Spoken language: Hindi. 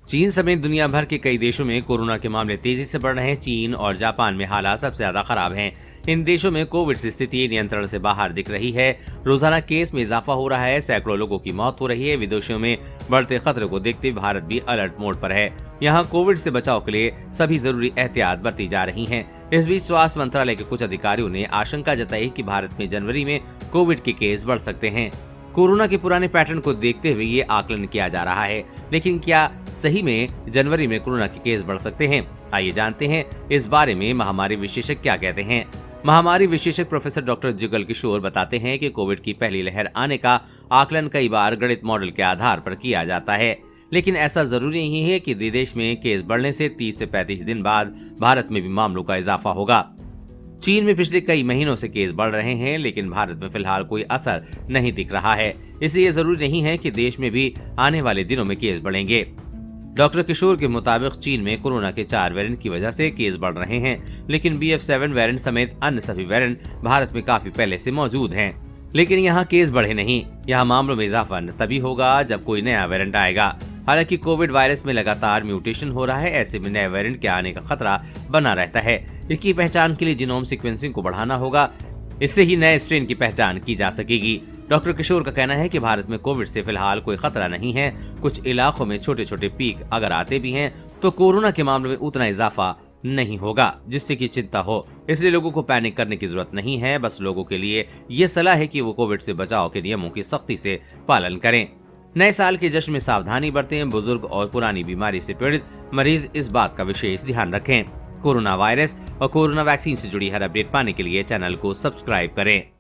चीन समेत दुनिया भर के कई देशों में कोरोना के मामले तेजी से बढ़ रहे हैं। चीन और जापान में हालात सबसे ज्यादा खराब हैं। इन देशों में कोविड की स्थिति नियंत्रण से बाहर दिख रही है। रोजाना केस में इजाफा हो रहा है, सैकड़ों लोगों की मौत हो रही है। विदेशों में बढ़ते खतरे को देखते भारत भी अलर्ट मोड पर है। यहाँ कोविड से बचाव के लिए सभी जरूरी एहतियात बरती जा रही हैं। इस बीच स्वास्थ्य मंत्रालय के कुछ अधिकारियों ने आशंका जताई कि भारत में जनवरी में कोविड के केस बढ़ सकते हैं। कोरोना के पुराने पैटर्न को देखते हुए ये आकलन किया जा रहा है, लेकिन क्या सही में जनवरी में कोरोना के केस बढ़ सकते हैं? आइए जानते हैं इस बारे में महामारी विशेषज्ञ क्या कहते हैं। महामारी विशेषज्ञ प्रोफेसर डॉक्टर जुगल किशोर बताते हैं कि कोविड की पहली लहर आने का आकलन कई बार गणित मॉडल के आधार पर किया जाता है, लेकिन ऐसा जरूरी नहीं है कि विदेश में केस बढ़ने से 30 से 35 दिन बाद भारत में भी मामलों का इजाफा होगा। चीन में पिछले कई महीनों से केस बढ़ रहे हैं, लेकिन भारत में फिलहाल कोई असर नहीं दिख रहा है। इसलिए जरूरी नहीं है कि देश में भी आने वाले दिनों में केस बढ़ेंगे। डॉक्टर किशोर के मुताबिक चीन में कोरोना के 4 वेरिएंट की वजह से केस बढ़ रहे हैं, लेकिन BF7 वेरिएंट समेत अन्य सभी वेरिएंट भारत में काफी पहले से मौजूद हैं। लेकिन यहाँ केस बढ़े नहीं, यहाँ मामलों में इजाफा तभी होगा जब कोई नया वेरिएंट आएगा। हालांकि कोविड वायरस में लगातार म्यूटेशन हो रहा है, ऐसे में नए वेरिएंट के आने का खतरा बना रहता है। इसकी पहचान के लिए जीनोम सीक्वेंसिंग को बढ़ाना होगा, इससे ही नए स्ट्रेन की पहचान की जा सकेगी। डॉक्टर किशोर का कहना है कि भारत में कोविड से फिलहाल कोई खतरा नहीं है। कुछ इलाकों में छोटे छोटे पीक अगर आते भी हैं तो कोरोना के मामलों में उतना इजाफा नहीं होगा जिससे की चिंता हो। इसलिए लोगों को पैनिक करने की जरूरत नहीं है। बस लोगों के लिए ये सलाह है कि वो कोविड से बचाव के नियमों की सख्ती से पालन करें। नए साल के जश्न में सावधानी बरतें। बुजुर्ग और पुरानी बीमारी से पीड़ित मरीज इस बात का विशेष ध्यान रखें। कोरोना वायरस और कोरोना वैक्सीन से जुड़ी हर अपडेट पाने के लिए चैनल को सब्सक्राइब करें।